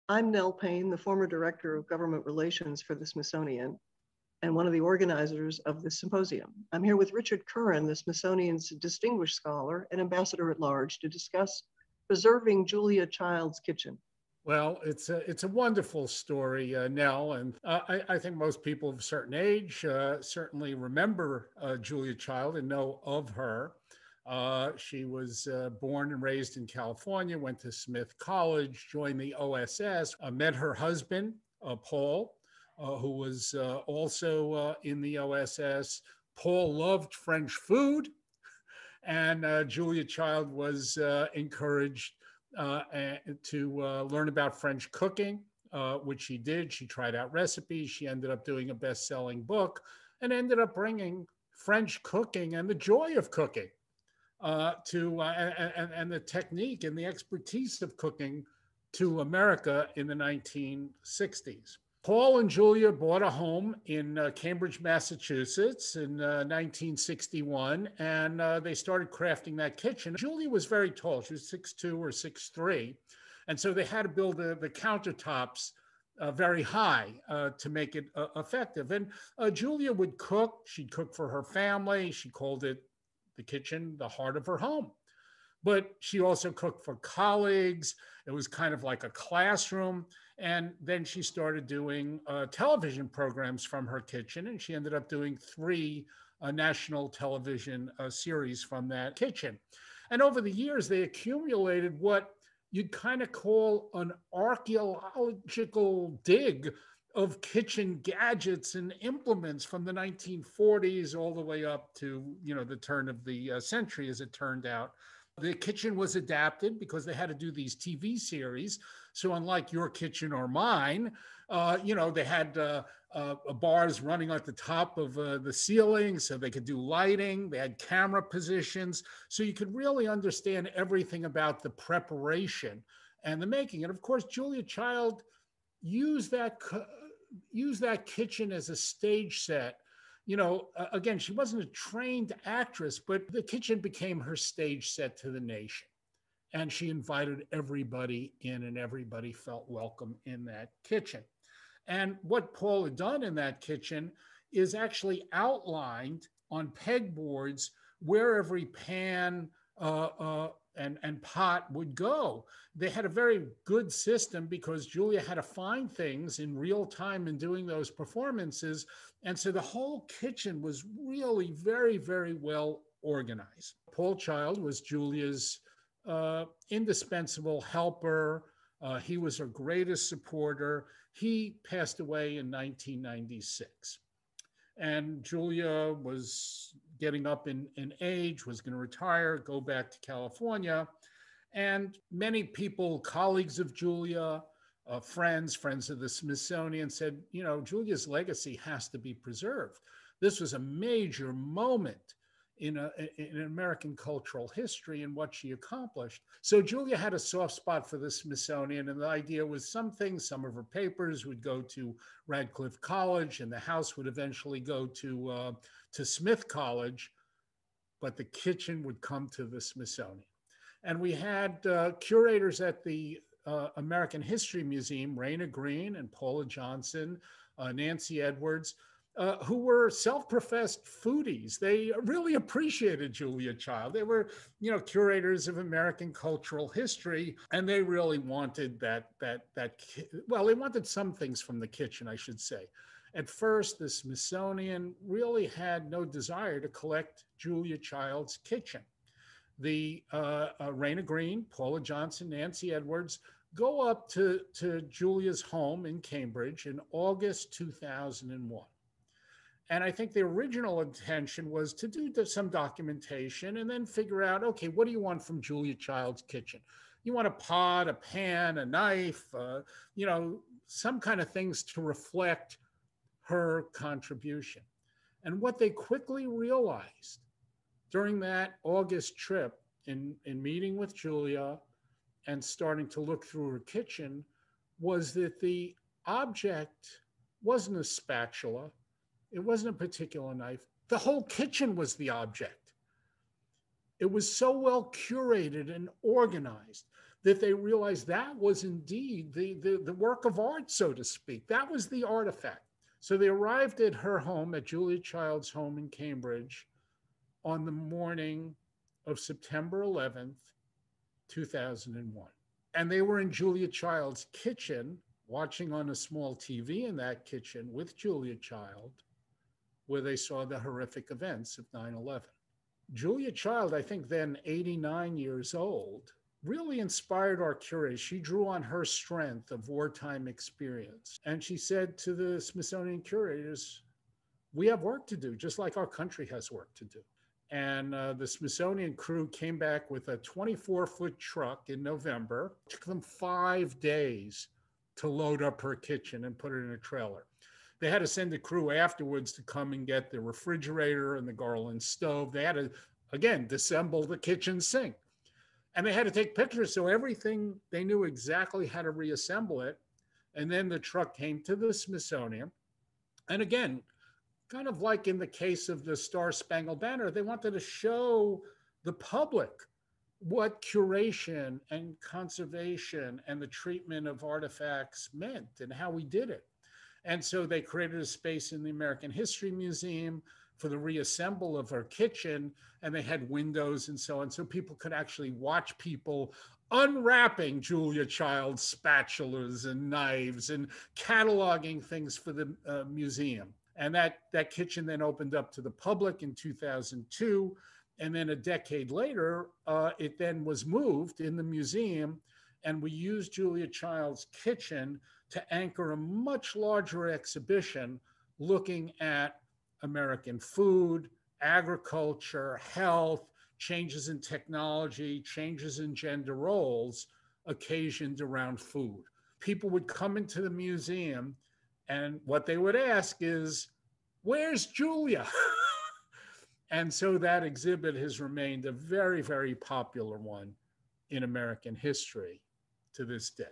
I'm Nell Payne, the former director of government relations for the Smithsonian and one of the organizers of this symposium. I'm here with Richard Kurin, the Smithsonian's distinguished scholar and ambassador at large, to discuss preserving Julia Child's kitchen. Well, it's a wonderful story, Nell, and I think most people of a certain age certainly remember Julia Child and know of her. She was born and raised in California, went to Smith College, joined the OSS, met her husband, Paul, who was also in the OSS. Paul loved French food, and Julia Child was encouraged to learn about French cooking, which she did. She tried out recipes. She ended up doing a best-selling book and ended up bringing French cooking and the joy of cooking and the technique and the expertise of cooking to America in the 1960s. Paul and Julia bought a home in Cambridge, Massachusetts in 1961, and they started crafting that kitchen. Julia was very tall. She was 6'2" or 6'3", and so they had to build the countertops very high to make it effective. And Julia would cook. She'd cook for her family. She called it the kitchen, the heart of her home. But she also cooked for colleagues. It was kind of like a classroom. And then she started doing television programs from her kitchen, and she ended up doing 3 national television series from that kitchen. And over the years, they accumulated what you'd kind of call an archaeological dig of kitchen gadgets and implements from the 1940s all the way up to, the turn of the century, as it turned out. The kitchen was adapted because they had to do these TV series. So unlike Your Kitchen or Mine, they had bars running at the top of the ceiling so they could do lighting. They had camera positions. So you could really understand everything about the preparation and the making. And of course, Julia Child used that kitchen as a stage set. Again, she wasn't a trained actress, but the kitchen became her stage set to the nation. And she invited everybody in, and everybody felt welcome in that kitchen. And what Paul had done in that kitchen is actually outlined on pegboards where every pan and pot would go. They had a very good system because Julia had to find things in real time in doing those performances. And so the whole kitchen was really very, very well organized. Paul Child was Julia's indispensable helper. He was her greatest supporter. He passed away in 1996. And Julia was getting up in age, was going to retire, go back to California. And many people, colleagues of Julia, friends of the Smithsonian said, Julia's legacy has to be preserved. This was a major moment in American cultural history and what she accomplished. So Julia had a soft spot for the Smithsonian, and the idea was some of her papers would go to Radcliffe College, and the house would eventually go to Smith College, but the kitchen would come to the Smithsonian. And we had curators at the American History Museum, Rayna Green and Paula Johnson, Nanci Edwards, who were self-professed foodies. They really appreciated Julia Child. They were, curators of American cultural history, and they really wanted they wanted some things from the kitchen, I should say. At first, the Smithsonian really had no desire to collect Julia Child's kitchen. The Rayna Green, Paula Johnson, Nanci Edwards go up to Julia's home in Cambridge in August 2001. And I think the original intention was to do some documentation and then figure out, okay, what do you want from Julia Child's kitchen? You want a pot, a pan, a knife, some kind of things to reflect her contribution. And what they quickly realized during that August trip in meeting with Julia and starting to look through her kitchen was that the object wasn't a spatula. It wasn't a particular knife. The whole kitchen was the object. It was so well curated and organized. that they realized that was indeed the work of art, so to speak. That was the artifact. So they arrived at her home, at Julia Child's home in Cambridge, on the morning of September 11th, 2001. And they were in Julia Child's kitchen, watching on a small TV in that kitchen with Julia Child, where they saw the horrific events of 9/11. Julia Child, I think then 89 years old, really inspired our curators. She drew on her strength of wartime experience. And she said to the Smithsonian curators, we have work to do, just like our country has work to do. And the Smithsonian crew came back with a 24-foot truck in November. It took them 5 days to load up her kitchen and put it in a trailer. They had to send a crew afterwards to come and get the refrigerator and the Garland stove. They had to, again, disassemble the kitchen sink. And they had to take pictures, so everything, they knew exactly how to reassemble it. And then the truck came to the Smithsonian. And again, kind of like in the case of the Star Spangled Banner, they wanted to show the public what curation and conservation and the treatment of artifacts meant and how we did it. And so they created a space in the American History Museum for the reassemble of her kitchen, and they had windows and so on, so people could actually watch people unwrapping Julia Child's spatulas and knives and cataloging things for the museum. And that kitchen then opened up to the public in 2002. And then a decade later, it then was moved in the museum, and we used Julia Child's kitchen to anchor a much larger exhibition looking at American food, agriculture, health, changes in technology, changes in gender roles occasioned around food. People would come into the museum, and what they would ask is, where's Julia? And so that exhibit has remained a very, very popular one in American history to this day.